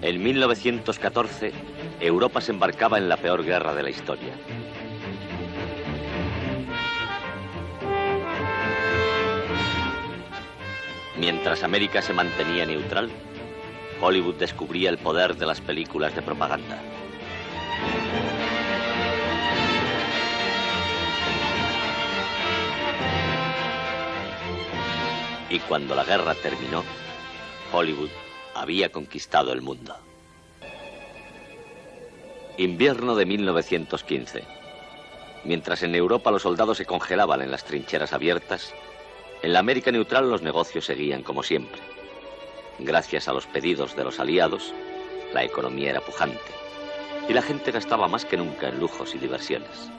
En 1914, Europa se embarcaba en la peor guerra de la historia. Mientras América se mantenía neutral, Hollywood descubría el poder de las películas de propaganda. Y cuando la guerra terminó, Hollywood había conquistado el mundo. Invierno de 1915. Mientras en Europa los soldados se congelaban en las trincheras abiertas, en la América neutral los negocios seguían como siempre. Gracias a los pedidos de los aliados, la economía era pujante y la gente gastaba más que nunca en lujos y diversiones.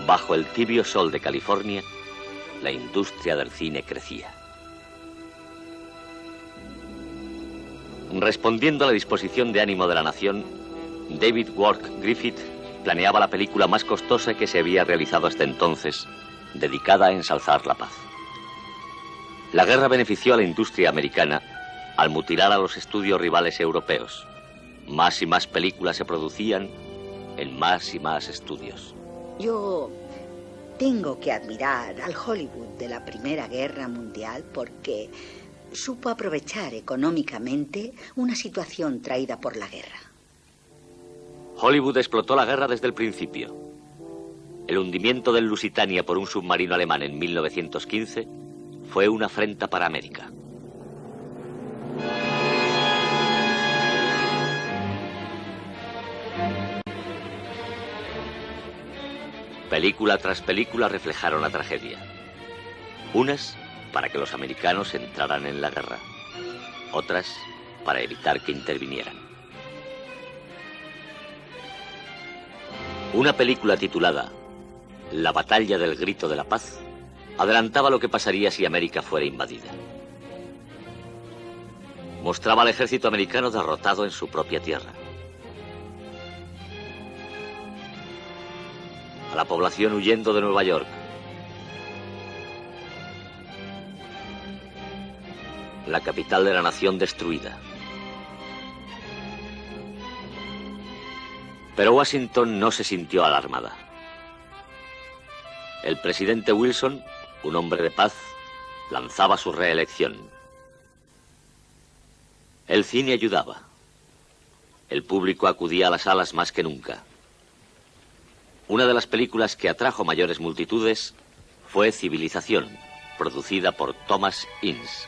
Bajo el tibio sol de California, la industria del cine crecía. Respondiendo a la disposición de ánimo de la nación, David Wark Griffith planeaba la película más costosa que se había realizado hasta entonces, dedicada a ensalzar la paz. La guerra benefició a la industria americana al mutilar a los estudios rivales europeos. Más y más películas se producían en más y más estudios. Yo tengo que admirar al Hollywood de la Primera Guerra Mundial porque supo aprovechar económicamente una situación traída por la guerra. Hollywood explotó la guerra desde el principio. El hundimiento del Lusitania por un submarino alemán en 1915 fue una afrenta para América. Película tras película reflejaron la tragedia. Unas para que los americanos entraran en la guerra, otras para evitar que intervinieran. Una película titulada La batalla del grito de la paz adelantaba lo que pasaría si América fuera invadida. Mostraba al ejército americano derrotado en su propia tierra. A la población huyendo de Nueva York. La capital de la nación destruida. Pero Washington no se sintió alarmada. El presidente Wilson, un hombre de paz, lanzaba su reelección. El cine ayudaba. El público acudía a las salas más que nunca. Una de las películas que atrajo mayores multitudes fue Civilización, producida por Thomas Ince.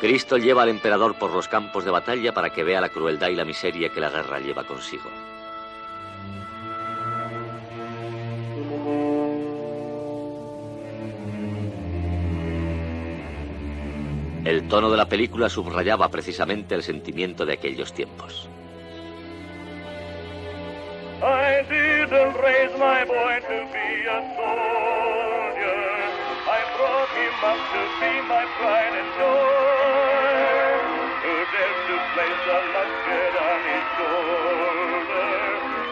Cristo lleva al emperador por los campos de batalla para que vea la crueldad y la miseria que la guerra lleva consigo. El tono de la película subrayaba precisamente el sentimiento de aquellos tiempos. I didn't raise my boy to be a soldier. I brought him up to be my pride and joy. Who dares to place a musket on his shoulder,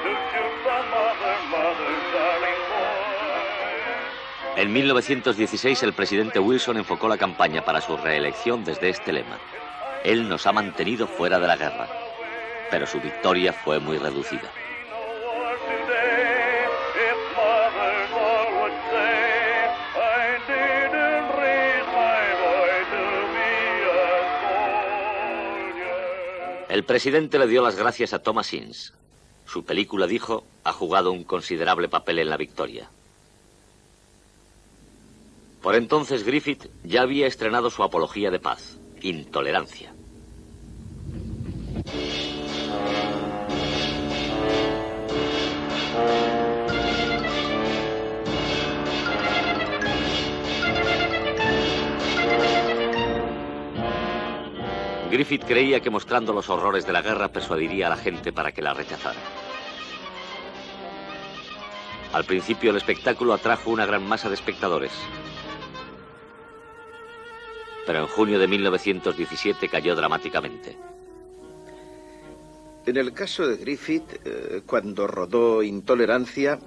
to shoot some other mother's darling boy. En 1916 el presidente Wilson enfocó la campaña para su reelección desde este lema: Él nos ha mantenido fuera de la guerra, pero su victoria fue muy reducida. El presidente le dio las gracias a Thomas Ince. Su película, dijo, ha jugado un considerable papel en la victoria. Por entonces Griffith ya había estrenado su apología de paz, Intolerancia. Griffith creía que mostrando los horrores de la guerra persuadiría a la gente para que la rechazara. Al principio el espectáculo atrajo una gran masa de espectadores. Pero en junio de 1917 cayó dramáticamente. En el caso de Griffith, cuando rodó Intolerancia,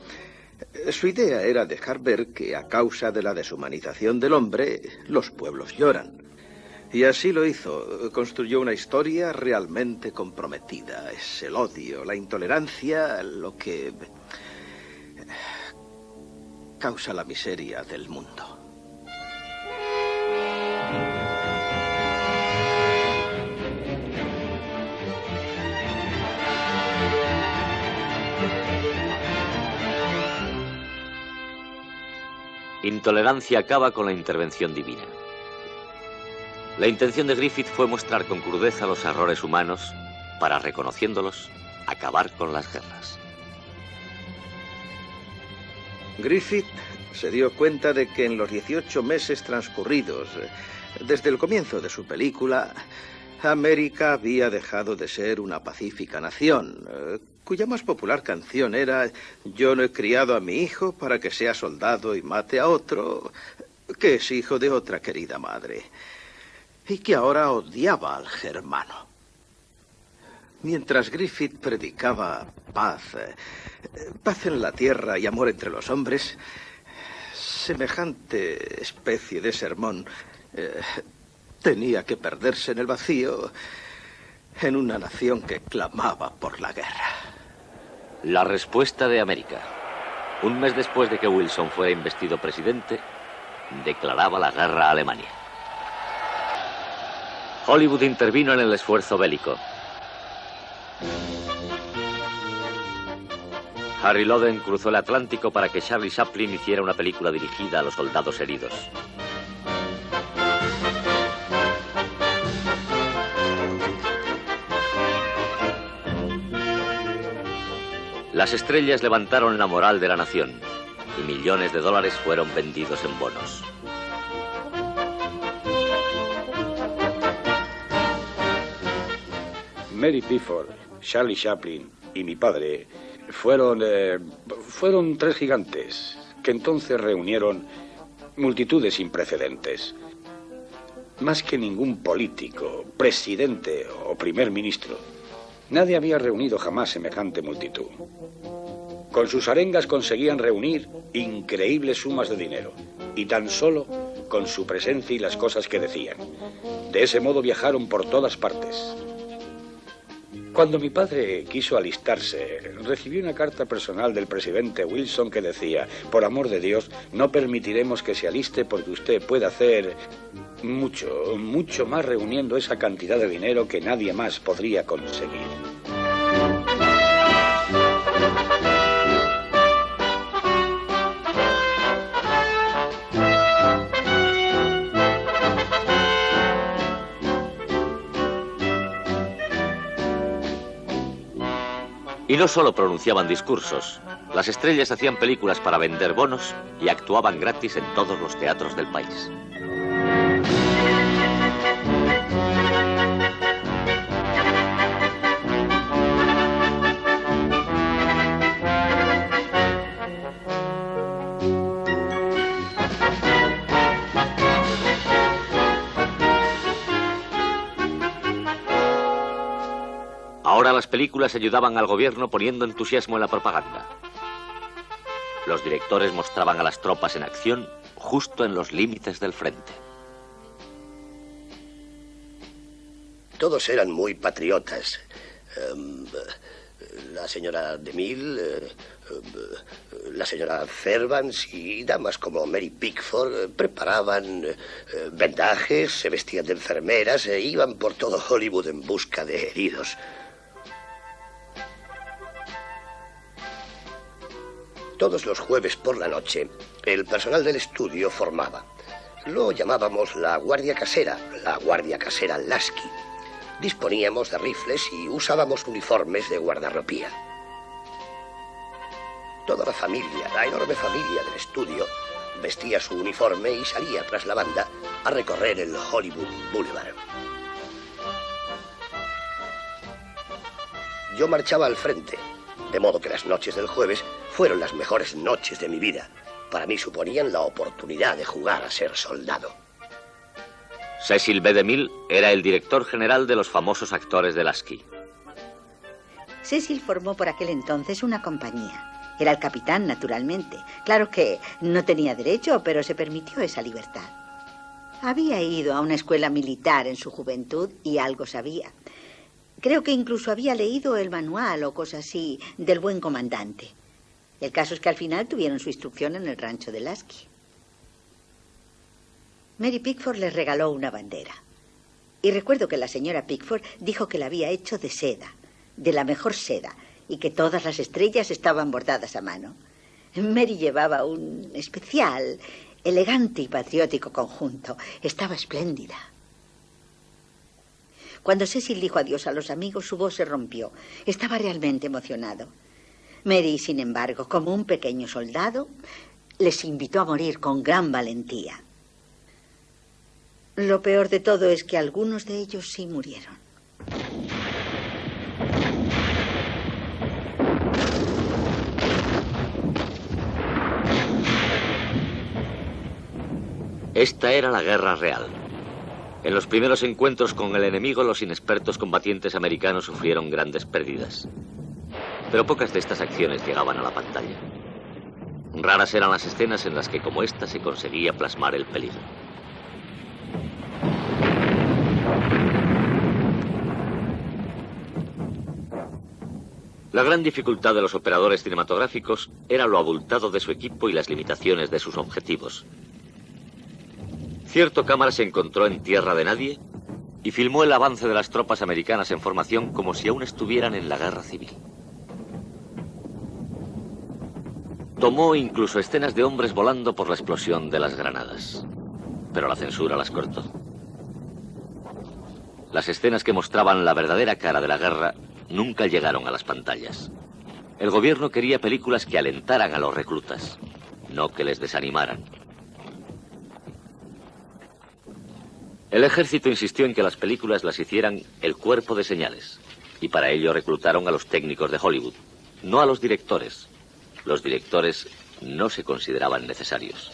su idea era dejar ver que a causa de la deshumanización del hombre, los pueblos lloran. Y así lo hizo. Construyó una historia realmente comprometida. Es el odio, la intolerancia, lo que causa la miseria del mundo. Intolerancia acaba con la intervención divina. La intención de Griffith fue mostrar con crudeza los errores humanos para, reconociéndolos, acabar con las guerras. Griffith se dio cuenta de que en los 18 meses transcurridos desde el comienzo de su película, América había dejado de ser una pacífica nación, cuya más popular canción era «Yo no he criado a mi hijo para que sea soldado y mate a otro, que es hijo de otra querida madre», y que ahora odiaba al germano. Mientras Griffith predicaba paz en la tierra y amor entre los hombres, semejante especie de sermón tenía que perderse en el vacío en una nación que clamaba por la guerra. La respuesta de América. Un mes después de que Wilson fuera investido presidente, declaraba la guerra a Alemania. Hollywood intervino en el esfuerzo bélico. Harry Loden cruzó el Atlántico para que Charlie Chaplin hiciera una película dirigida a los soldados heridos. Las estrellas levantaron la moral de la nación y millones de dólares fueron vendidos en bonos. Mary Pickford, Charlie Chaplin y mi padre fueron tres gigantes que entonces reunieron multitudes sin precedentes. Más que ningún político, presidente o primer ministro, nadie había reunido jamás semejante multitud. Con sus arengas conseguían reunir increíbles sumas de dinero, y tan solo con su presencia y las cosas que decían. De ese modo viajaron por todas partes. Cuando mi padre quiso alistarse, recibí una carta personal del presidente Wilson que decía: por amor de Dios, no permitiremos que se aliste porque usted puede hacer mucho más reuniendo esa cantidad de dinero que nadie más podría conseguir. Y no solo pronunciaban discursos, las estrellas hacían películas para vender bonos y actuaban gratis en todos los teatros del país. Ahora las películas ayudaban al gobierno poniendo entusiasmo en la propaganda. Los directores mostraban a las tropas en acción justo en los límites del frente. Todos eran muy patriotas. La señora DeMille, la señora Fairbanks y damas como Mary Pickford preparaban vendajes, se vestían de enfermeras e iban por todo Hollywood en busca de heridos. Todos los jueves por la noche, el personal del estudio formaba. Lo llamábamos la Guardia Casera Lasky. Disponíamos de rifles y usábamos uniformes de guardarropía. Toda la familia, la enorme familia del estudio, vestía su uniforme y salía tras la banda a recorrer el Hollywood Boulevard. Yo marchaba al frente, De modo que las noches del jueves fueron las mejores noches de mi vida. Para mí suponían la oportunidad de jugar a ser soldado. Cecil B. DeMille era el director general de los famosos actores de Lasky. Cecil formó por aquel entonces una compañía. Era el capitán, naturalmente. Claro que no tenía derecho, pero se permitió esa libertad. Había ido a una escuela militar en su juventud y algo sabía. Creo que incluso había leído el manual o cosa así del buen comandante. El caso es que al final tuvieron su instrucción en el rancho de Lasky. Mary Pickford les regaló una bandera. Y recuerdo que la señora Pickford dijo que la había hecho de seda, de la mejor seda, y que todas las estrellas estaban bordadas a mano. Mary llevaba un especial, elegante y patriótico conjunto. Estaba espléndida. Cuando Cecil dijo adiós a los amigos, su voz se rompió. Estaba realmente emocionado. Mary, sin embargo, como un pequeño soldado, les invitó a morir con gran valentía. Lo peor de todo es que algunos de ellos sí murieron. Esta era la guerra real. En los primeros encuentros con el enemigo, los inexpertos combatientes americanos sufrieron grandes pérdidas. Pero pocas de estas acciones llegaban a la pantalla. Raras eran las escenas en las que, como esta, se conseguía plasmar el peligro. La gran dificultad de los operadores cinematográficos era lo abultado de su equipo y las limitaciones de sus objetivos. Cierto cámara se encontró en tierra de nadie y filmó el avance de las tropas americanas en formación como si aún estuvieran en la guerra civil. Tomó incluso escenas de hombres volando por la explosión de las granadas, pero la censura las cortó. Las escenas que mostraban la verdadera cara de la guerra nunca llegaron a las pantallas. El gobierno quería películas que alentaran a los reclutas, no que les desanimaran. El ejército insistió en que las películas las hicieran el cuerpo de señales, y para ello reclutaron a los técnicos de Hollywood, no a los directores. Los directores no se consideraban necesarios.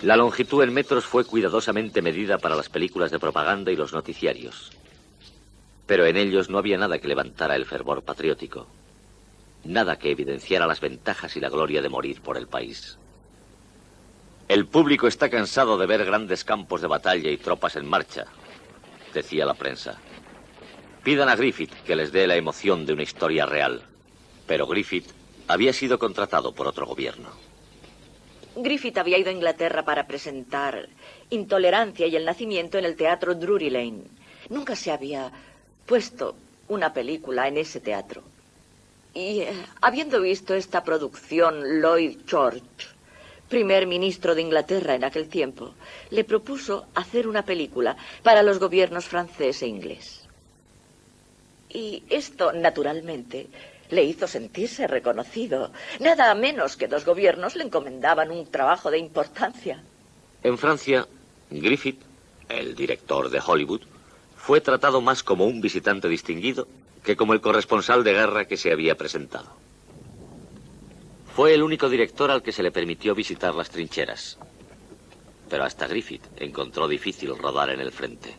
La longitud en metros fue cuidadosamente medida para las películas de propaganda y los noticiarios. Pero en ellos no había nada que levantara el fervor patriótico, nada que evidenciara las ventajas y la gloria de morir por el país. El público está cansado de ver grandes campos de batalla y tropas en marcha, decía la prensa. Pidan a Griffith que les dé la emoción de una historia real. Pero Griffith había sido contratado por otro gobierno. Griffith había ido a Inglaterra para presentar Intolerancia y el Nacimiento en el teatro Drury Lane. Nunca se había puesto una película en ese teatro. Y habiendo visto esta producción, Lloyd George, primer ministro de Inglaterra en aquel tiempo, le propuso hacer una película para los gobiernos francés e inglés. Y esto, naturalmente, le hizo sentirse reconocido. Nada menos que dos gobiernos le encomendaban un trabajo de importancia. En Francia, Griffith, el director de Hollywood, fue tratado más como un visitante distinguido que como el corresponsal de guerra que se había presentado. Fue el único director al que se le permitió visitar las trincheras. Pero hasta Griffith encontró difícil rodar en el frente.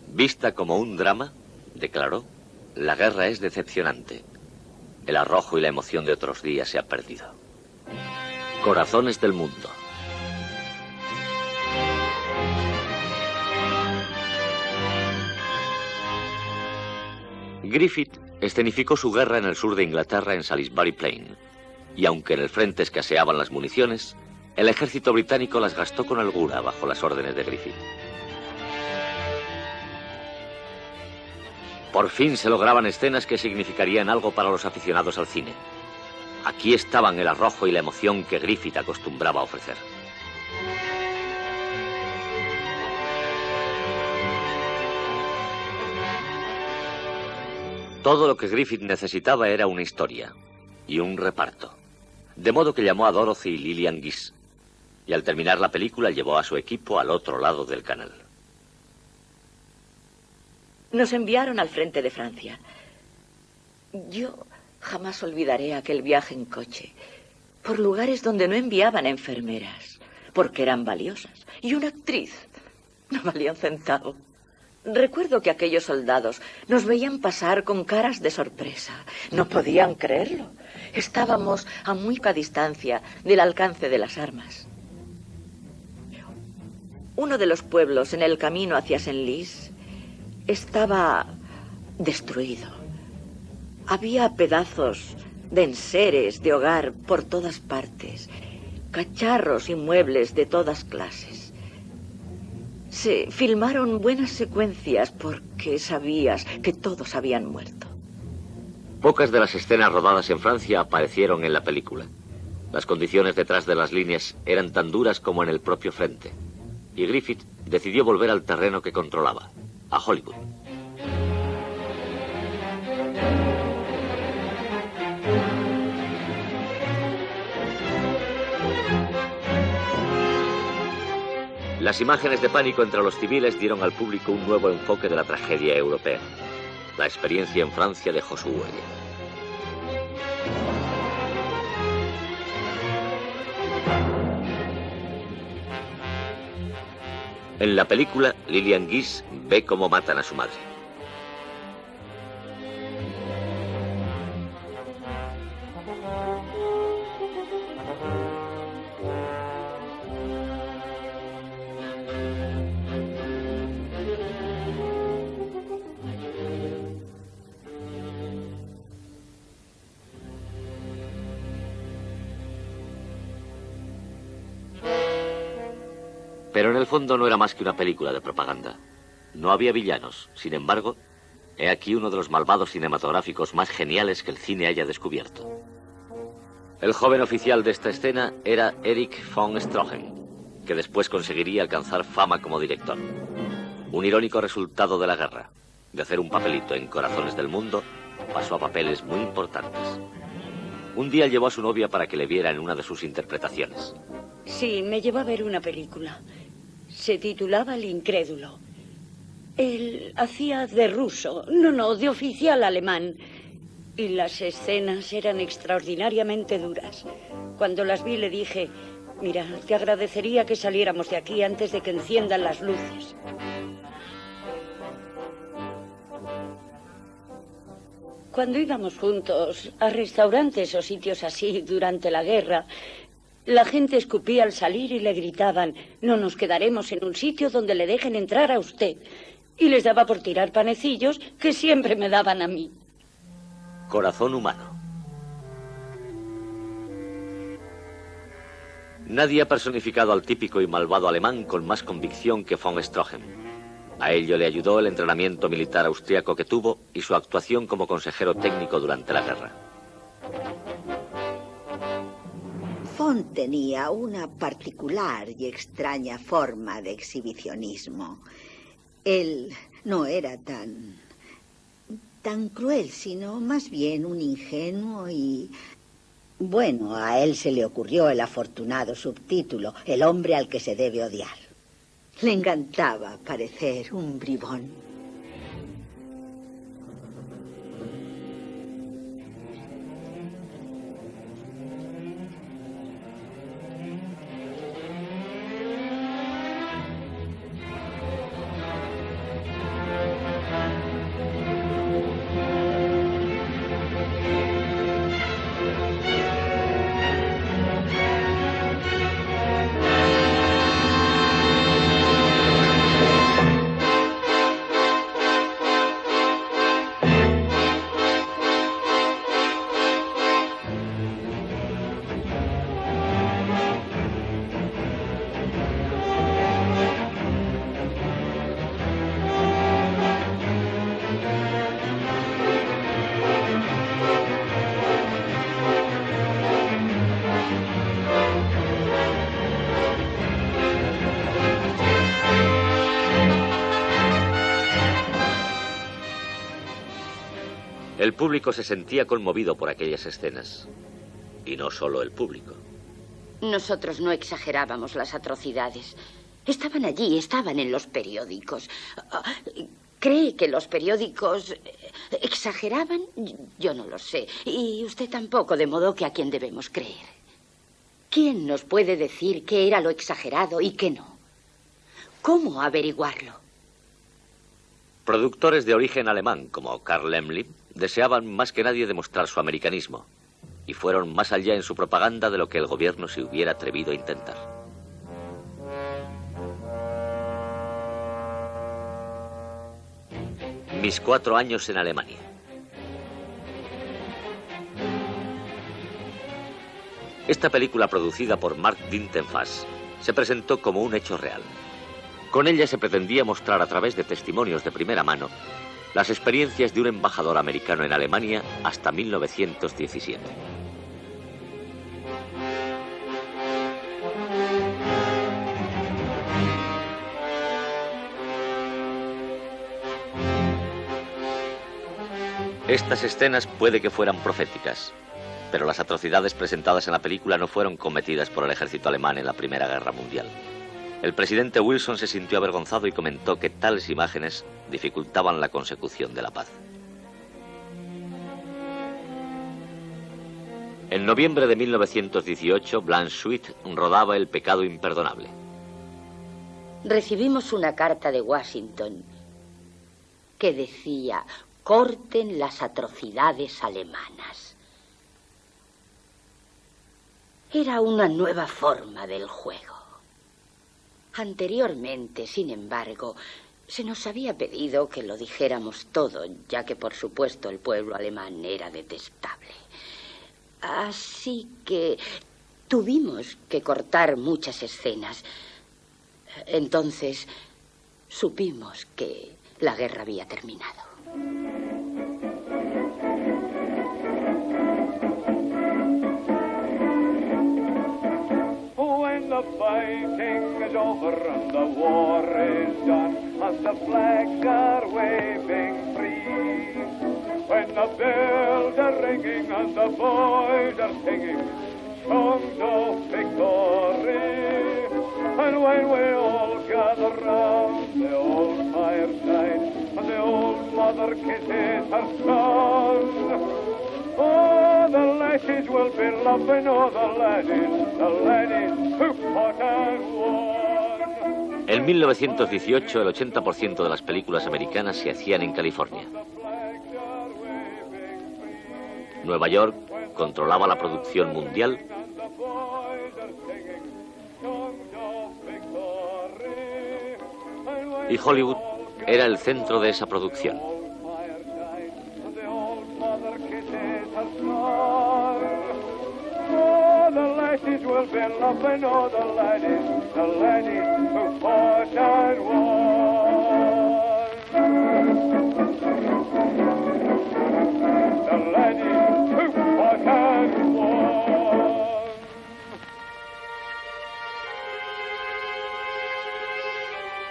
Vista como un drama, declaró, la guerra es decepcionante. El arrojo y la emoción de otros días se ha perdido. Corazones del mundo. Griffith escenificó su guerra en el sur de Inglaterra en Salisbury Plain. Y aunque en el frente escaseaban las municiones, el ejército británico las gastó con holgura bajo las órdenes de Griffith. Por fin se lograban escenas que significarían algo para los aficionados al cine. Aquí estaban el arrojo y la emoción que Griffith acostumbraba a ofrecer. Todo lo que Griffith necesitaba era una historia y un reparto. De modo que llamó a Dorothy y Lillian Gish. Y al terminar la película llevó a su equipo al otro lado del canal. Nos enviaron al frente de Francia. Yo jamás olvidaré aquel viaje en coche, por lugares donde no enviaban enfermeras, porque eran valiosas. Y una actriz no valía un centavo. Recuerdo que aquellos soldados nos veían pasar con caras de sorpresa. No podían creerlo. Estábamos a muy poca distancia del alcance de las armas. Uno de los pueblos en el camino hacia Senlis estaba destruido. Había pedazos de enseres de hogar por todas partes, cacharros y muebles de todas clases. Se filmaron buenas secuencias porque sabías que todos habían muerto. Pocas de las escenas rodadas en Francia aparecieron en la película. Las condiciones detrás de las líneas eran tan duras como en el propio frente. Y Griffith decidió volver al terreno que controlaba, a Hollywood. Las imágenes de pánico entre los civiles dieron al público un nuevo enfoque de la tragedia europea. La experiencia en Francia dejó su huella. En la película, Lillian Gish ve cómo matan a su madre. Pero en el fondo no era más que una película de propaganda. No había villanos. Sin embargo, he aquí uno de los malvados cinematográficos más geniales que el cine haya descubierto. El joven oficial de esta escena era Erich von Stroheim, que después conseguiría alcanzar fama como director. Un irónico resultado de la guerra. De hacer un papelito en Corazones del Mundo, pasó a papeles muy importantes. Un día llevó a su novia para que le viera en una de sus interpretaciones. Sí, me llevó a ver una película. Se titulaba El incrédulo. Él hacía de ruso, no, de oficial alemán. Y las escenas eran extraordinariamente duras. Cuando las vi le dije, mira, te agradecería que saliéramos de aquí antes de que enciendan las luces. Cuando íbamos juntos a restaurantes o sitios así durante la guerra, la gente escupía al salir y le gritaban, no nos quedaremos en un sitio donde le dejen entrar a usted. Y les daba por tirar panecillos que siempre me daban a mí. Corazón humano. Nadie ha personificado al típico y malvado alemán con más convicción que von Stroheim. A ello le ayudó el entrenamiento militar austriaco que tuvo y su actuación como consejero técnico durante la guerra. Von tenía una particular y extraña forma de exhibicionismo. Él no era tan cruel, sino más bien un ingenuo y... Bueno, a él se le ocurrió el afortunado subtítulo, El hombre al que se debe odiar. Le encantaba parecer un bribón. El público se sentía conmovido por aquellas escenas. Y no solo el público. Nosotros no exagerábamos las atrocidades. Estaban allí, estaban en los periódicos. ¿Cree que los periódicos exageraban? Yo no lo sé. Y usted tampoco, de modo que a quién debemos creer. ¿Quién nos puede decir qué era lo exagerado y qué no? ¿Cómo averiguarlo? Productores de origen alemán, como Carl Laemmle, deseaban más que nadie demostrar su americanismo, y fueron más allá en su propaganda de lo que el gobierno se hubiera atrevido a intentar. Mis 4 años en Alemania. Esta película, producida por Mark Dintenfass, se presentó como un hecho real. Con ella se pretendía mostrar a través de testimonios de primera mano las experiencias de un embajador americano en Alemania hasta 1917. Estas escenas puede que fueran proféticas, pero las atrocidades presentadas en la película no fueron cometidas por el ejército alemán en la Primera Guerra Mundial. El presidente Wilson se sintió avergonzado y comentó que tales imágenes dificultaban la consecución de la paz. En noviembre de 1918, Blanche Sweet rodaba El pecado imperdonable. Recibimos una carta de Washington que decía: corten las atrocidades alemanas. Era una nueva forma del juego. Anteriormente, sin embargo, se nos había pedido que lo dijéramos todo, ya que, por supuesto, el pueblo alemán era detestable. Así que tuvimos que cortar muchas escenas. Entonces, supimos que la guerra había terminado. When the fighting is over and the war is done, and the flags are waving free, when the bells are ringing and the boys are singing songs of victory, and when we all gather round the old fireside and the old mother kisses her son, oh, the lasses will be laughing, oh, the laddies who fought and won. En 1918, el 80% de las películas americanas se hacían en California. Nueva York controlaba la producción mundial y Hollywood era el centro de esa producción.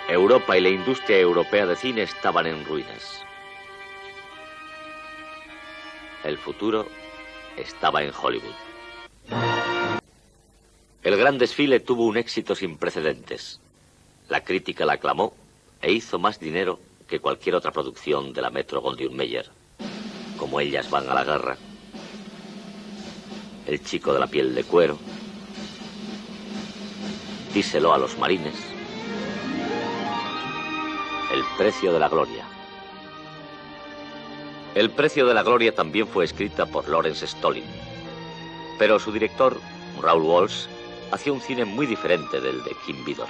Europa y la industria europea de cine estaban en ruinas. El futuro estaba en Hollywood. El gran desfile tuvo un éxito sin precedentes. La crítica la aclamó e hizo más dinero que cualquier otra producción de la Metro-Goldwyn-Mayer. Como Ellas van a la guerra, El chico de la piel de cuero, Díselo a los marines, El precio de la gloria. El precio de la gloria también fue escrita por Lawrence Stolin, pero su director, Raoul Walsh, hacía un cine muy diferente del de Kim Vidor.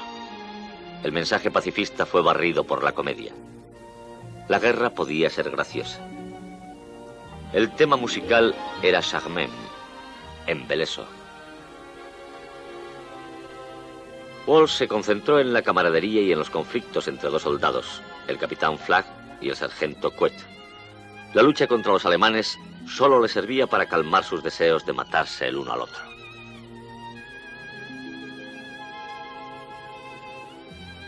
El mensaje pacifista fue barrido por la comedia. La guerra podía ser graciosa. El tema musical era Charmant, embeleso. Walsh se concentró en la camaradería y en los conflictos entre dos soldados, el capitán Flagg y el sargento Quet. La lucha contra los alemanes solo le servía para calmar sus deseos de matarse el uno al otro.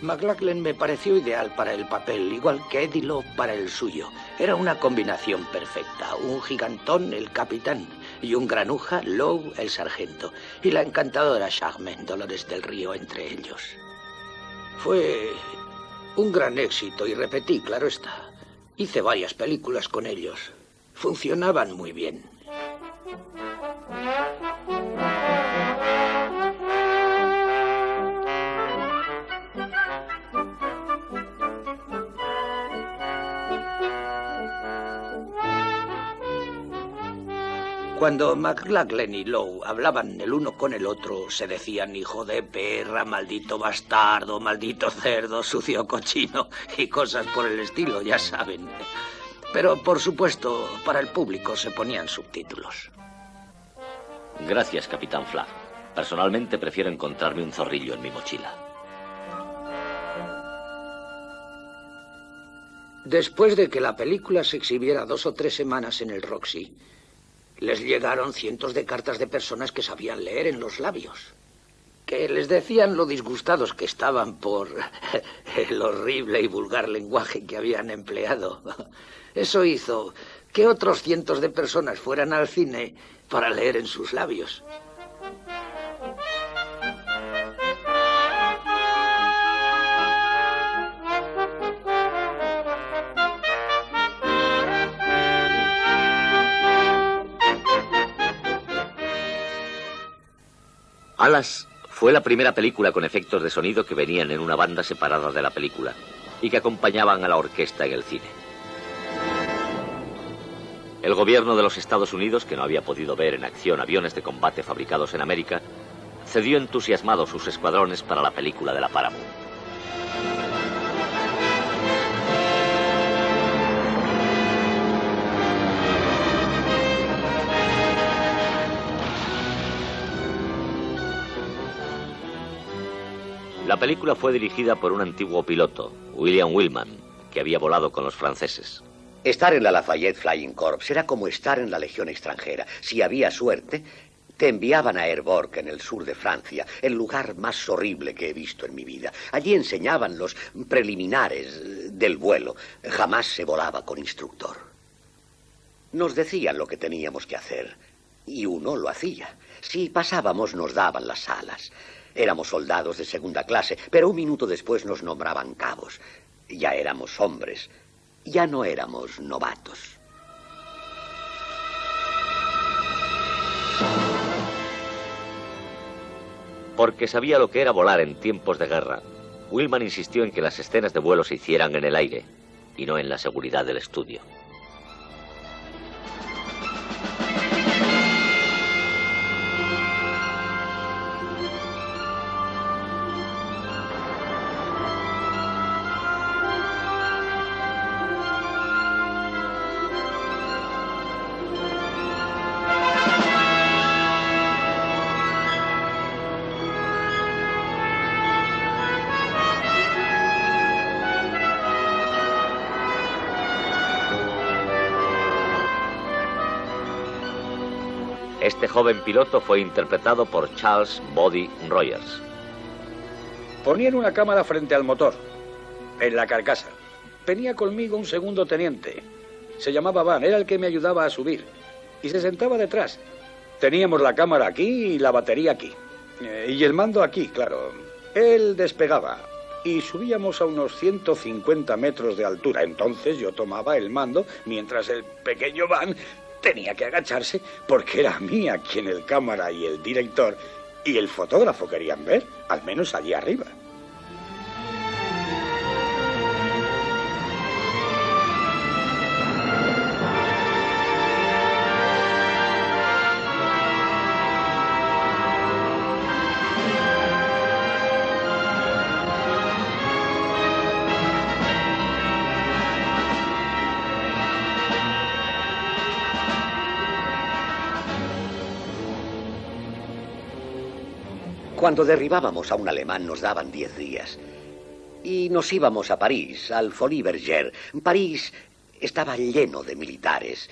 McLachlan me pareció ideal para el papel, igual que Eddie Law para el suyo. Era una combinación perfecta. Un gigantón, el capitán, y un granuja, Law, el sargento. Y la encantadora Charmant, Dolores del Río, entre ellos. Fue Un gran éxito, y repetí, claro está. Hice varias películas con ellos. Funcionaban muy bien. Cuando McLachlan y Lowe hablaban el uno con el otro, se decían hijo de perra, maldito bastardo, maldito cerdo, sucio cochino y cosas por el estilo, ya saben. Pero, por supuesto, para el público se ponían subtítulos. Gracias, Capitán Flav. Personalmente prefiero encontrarme un zorrillo en mi mochila. Después de que la película se exhibiera 2 o 3 semanas en el Roxy, les llegaron cientos de cartas de personas que sabían leer en los labios, que les decían lo disgustados que estaban por el horrible y vulgar lenguaje que habían empleado. Eso hizo que otros cientos de personas fueran al cine para leer en sus labios. Alas fue la primera película con efectos de sonido que venían en una banda separada de la película y que acompañaban a la orquesta en el cine. El gobierno de los Estados Unidos, que no había podido ver en acción aviones de combate fabricados en América, cedió entusiasmado sus escuadrones para la película de la Paramount. La película fue dirigida por un antiguo piloto, William Willman, que había volado con los franceses. Estar en la Lafayette Flying Corps era como estar en la Legión extranjera. Si había suerte, te enviaban a Erborg, en el sur de Francia, el lugar más horrible que he visto en mi vida. Allí enseñaban los preliminares del vuelo. Jamás se volaba con instructor. Nos decían lo que teníamos que hacer, y uno lo hacía. Si pasábamos, nos daban las alas. Éramos soldados de segunda clase, pero un minuto después nos nombraban cabos. Ya éramos hombres. Ya no éramos novatos. Porque sabía lo que era volar en tiempos de guerra, Willman insistió en que las escenas de vuelo se hicieran en el aire y no en la seguridad del estudio. Este joven piloto fue interpretado por Charles Body Rogers. Ponían una cámara frente al motor, en la carcasa. Venía conmigo un segundo teniente. Se llamaba Van, era el que me ayudaba a subir. Y se sentaba detrás. Teníamos la cámara aquí y la batería aquí. Y el mando aquí, claro. Él despegaba y subíamos a unos 150 metros de altura. Entonces yo tomaba el mando mientras el pequeño Van tenía que agacharse porque era a mí a quien el cámara y el director y el fotógrafo querían ver, al menos allí arriba. Cuando derribábamos a un alemán nos daban 10 días. Y nos íbamos a París, al Folies Bergère. París estaba lleno de militares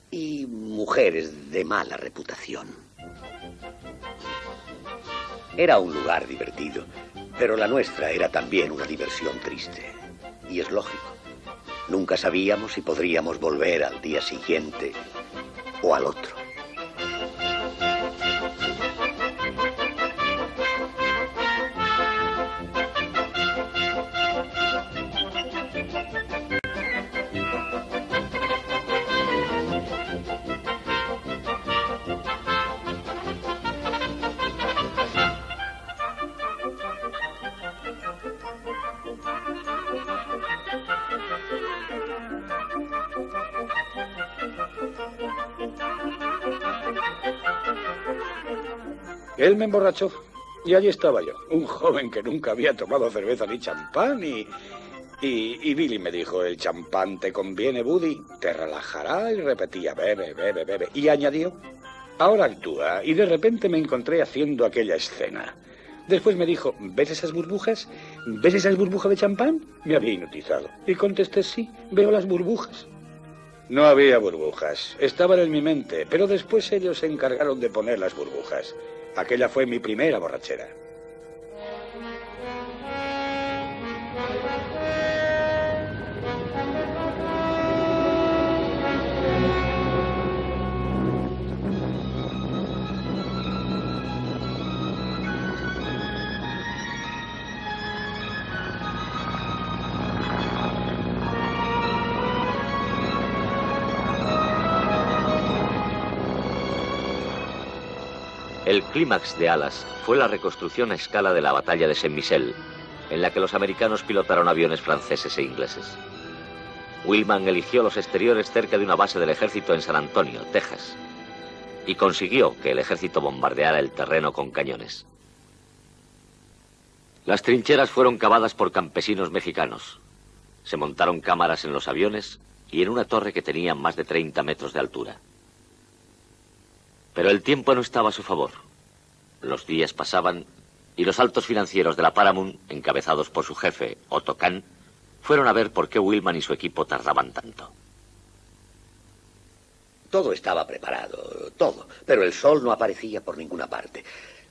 y mujeres de mala reputación. Era un lugar divertido, pero la nuestra era también una diversión triste. Y es lógico. Nunca sabíamos si podríamos volver al día siguiente o al otro. Él me emborrachó y allí estaba yo, un joven que nunca había tomado cerveza ni champán y Billy me dijo, el champán te conviene, Buddy, te relajará, y repetía, bebe, bebe, bebe. Y añadió, ahora actúa, y de repente me encontré haciendo aquella escena. Después me dijo, ¿ves esas burbujas? ¿Ves esas burbujas de champán? Me había hipnotizado. Y contesté, sí, veo las burbujas. No había burbujas, estaban en mi mente, pero después ellos se encargaron de poner las burbujas. Aquella fue mi primera borrachera. El clímax de Alas fue la reconstrucción a escala de la batalla de Saint-Michel, en la que los americanos pilotaron aviones franceses e ingleses. Wheelman eligió los exteriores cerca de una base del ejército en San Antonio, Texas, y consiguió que el ejército bombardeara el terreno con cañones. Las trincheras fueron cavadas por campesinos mexicanos. Se montaron cámaras en los aviones y en una torre que tenía más de 30 metros de altura. Pero el tiempo no estaba a su favor. Los días pasaban y los altos financieros de la Paramount, encabezados por su jefe, Otto Kahn, fueron a ver por qué Wheelman y su equipo tardaban tanto. Todo estaba preparado, todo, pero el sol no aparecía por ninguna parte.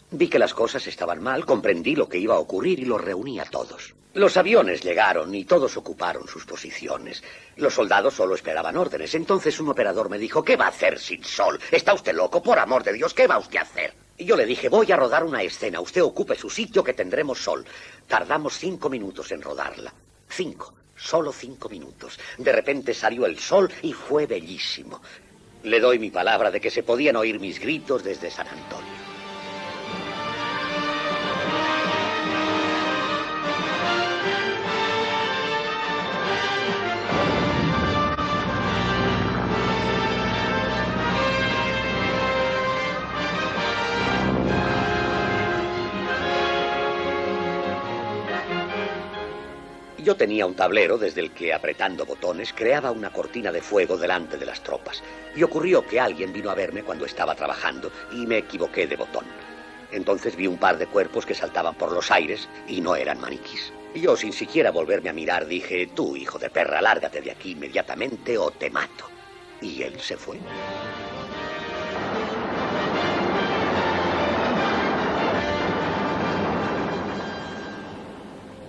Vi que las cosas estaban mal, comprendí lo que iba a ocurrir y los reuní a todos. Los aviones llegaron y todos ocuparon sus posiciones. Los soldados solo esperaban órdenes. Entonces un operador me dijo, ¿qué va a hacer sin sol? ¿Está usted loco? Por amor de Dios, ¿qué va usted a hacer? Y yo le dije, voy a rodar una escena. Usted ocupe su sitio que tendremos sol. Tardamos 5 minutos en rodarla. 5, solo 5 minutos. De repente salió el sol y fue bellísimo. Le doy mi palabra de que se podían oír mis gritos desde San Antonio. Yo tenía un tablero desde el que, apretando botones, creaba una cortina de fuego delante de las tropas. Y ocurrió que alguien vino a verme cuando estaba trabajando y me equivoqué de botón. Entonces vi un par de cuerpos que saltaban por los aires y no eran maniquís. Y yo, sin siquiera volverme a mirar, dije, tú, hijo de perra, lárgate de aquí inmediatamente o te mato. Y él se fue.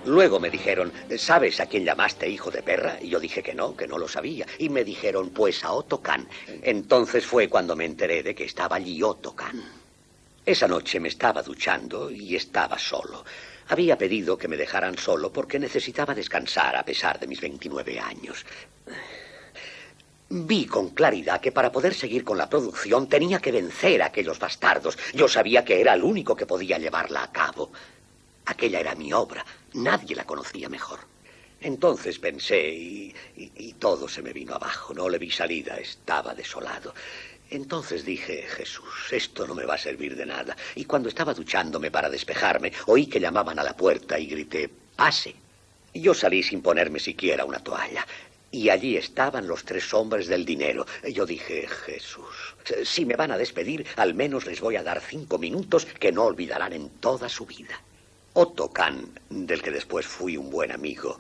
Luego me dijeron, ¿sabes a quién llamaste, hijo de perra? Y yo dije que no lo sabía. Y me dijeron, pues a Otto Kahn. Entonces fue cuando me enteré de que estaba allí Otto Kahn. Esa noche me estaba duchando y estaba solo. Había pedido que me dejaran solo porque necesitaba descansar a pesar de mis 29 años. Vi con claridad que para poder seguir con la producción tenía que vencer a aquellos bastardos. Yo sabía que era el único que podía llevarla a cabo. Aquella era mi obra. Nadie la conocía mejor. Entonces pensé y todo se me vino abajo. No le vi salida. Estaba desolado. Entonces dije, Jesús, esto no me va a servir de nada. Y cuando estaba duchándome para despejarme, oí que llamaban a la puerta y grité, pase. Yo salí sin ponerme siquiera una toalla. Y allí estaban los 3 hombres del dinero. Yo dije, Jesús, si me van a despedir, al menos les voy a dar 5 minutos que no olvidarán en toda su vida. Otto Kahn, del que después fui un buen amigo.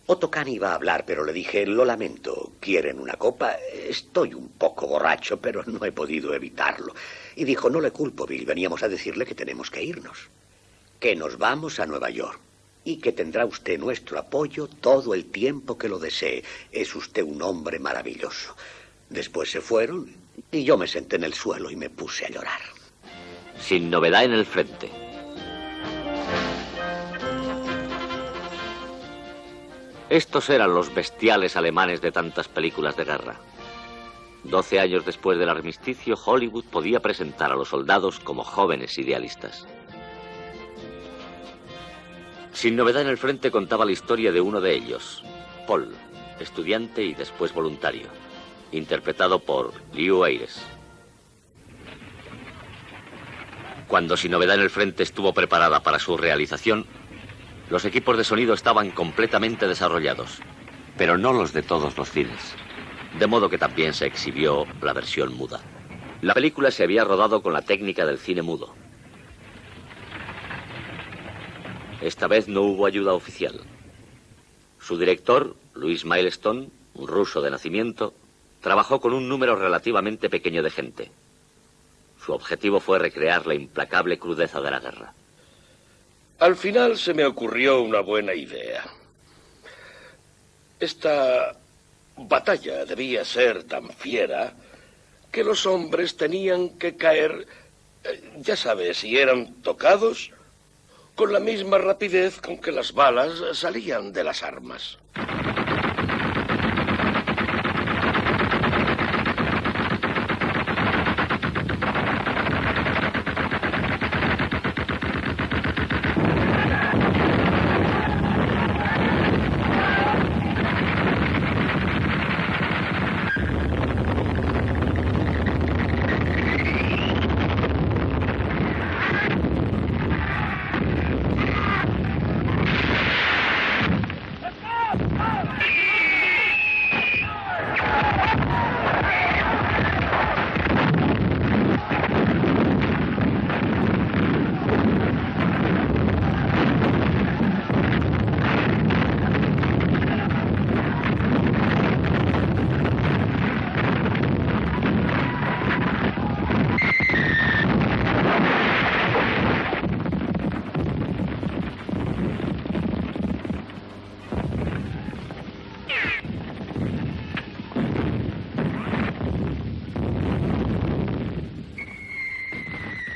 Otto Kahn iba a hablar, pero le dije, lo lamento, ¿quieren una copa? Estoy un poco borracho, pero no he podido evitarlo. Y dijo, no le culpo, Bill, veníamos a decirle que tenemos que irnos. Que nos vamos a Nueva York. Y que tendrá usted nuestro apoyo todo el tiempo que lo desee. Es usted un hombre maravilloso. Después se fueron y yo me senté en el suelo y me puse a llorar. Sin novedad en el frente. Estos eran los bestiales alemanes de tantas películas de guerra. 12 años después del armisticio, Hollywood podía presentar a los soldados como jóvenes idealistas. Sin novedad en el frente contaba la historia de uno de ellos, Paul, estudiante y después voluntario, interpretado por Lew Ayres. Cuando Sin Novedad en el Frente estuvo preparada para su realización, los equipos de sonido estaban completamente desarrollados, pero no los de todos los cines, de modo que también se exhibió la versión muda. La película se había rodado con la técnica del cine mudo. Esta vez no hubo ayuda oficial. Su director, Louis Milestone, un ruso de nacimiento, trabajó con un número relativamente pequeño de gente. Su objetivo fue recrear la implacable crudeza de la guerra. Al final se me ocurrió una buena idea. Esta batalla debía ser tan fiera que los hombres tenían que caer, ya sabes, si eran tocados, con la misma rapidez con que las balas salían de las armas.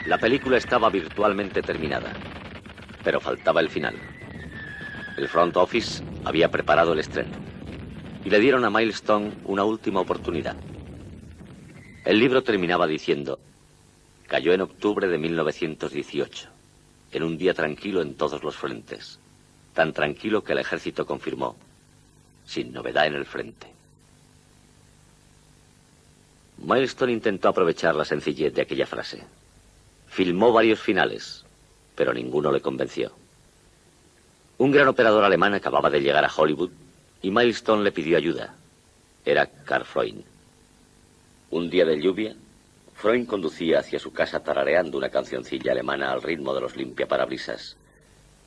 La película estaba virtualmente terminada, pero faltaba el final. El front office había preparado el estreno y le dieron a Milestone una última oportunidad. El libro terminaba diciendo: cayó en octubre de 1918, en un día tranquilo en todos los frentes, tan tranquilo que el ejército confirmó: sin novedad en el frente. Milestone intentó aprovechar la sencillez de aquella frase. Filmó varios finales, pero ninguno le convenció. Un gran operador alemán acababa de llegar a Hollywood y Milestone le pidió ayuda. Era Karl Freund. Un día de lluvia, Freund conducía hacia su casa tarareando una cancioncilla alemana al ritmo de los limpiaparabrisas.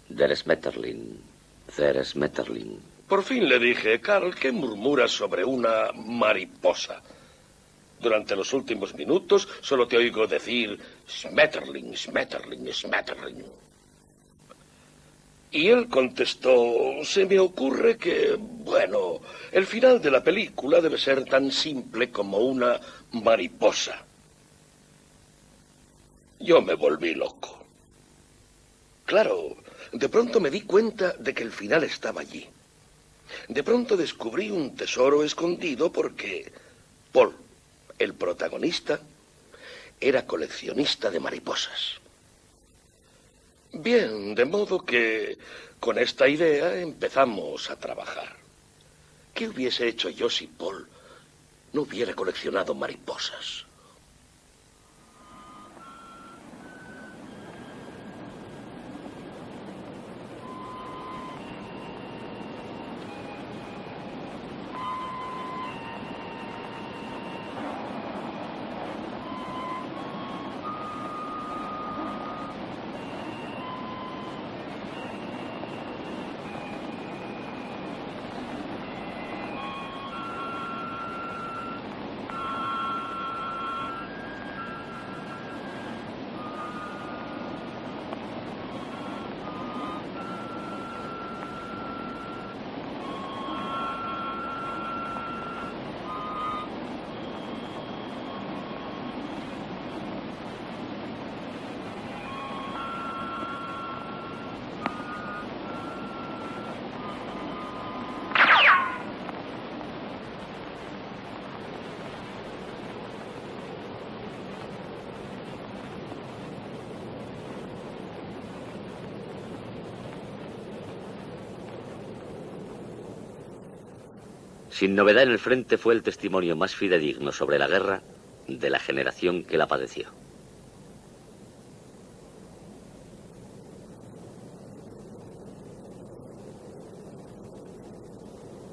Der Schmetterling, der Schmetterling. Por fin le dije: Karl, ¿qué murmuras sobre una mariposa? Durante los últimos minutos solo te oigo decir Schmetterling, Schmetterling, Schmetterling. Y él contestó: se me ocurre que, bueno, el final de la película debe ser tan simple como una mariposa. Yo me volví loco. Claro, de pronto me di cuenta de que el final estaba allí. De pronto descubrí un tesoro escondido porque Paul, el protagonista, era coleccionista de mariposas. Bien, de modo que con esta idea empezamos a trabajar. ¿Qué hubiese hecho yo si Paul no hubiera coleccionado mariposas? Sin novedad en el frente fue el testimonio más fidedigno sobre la guerra de la generación que la padeció.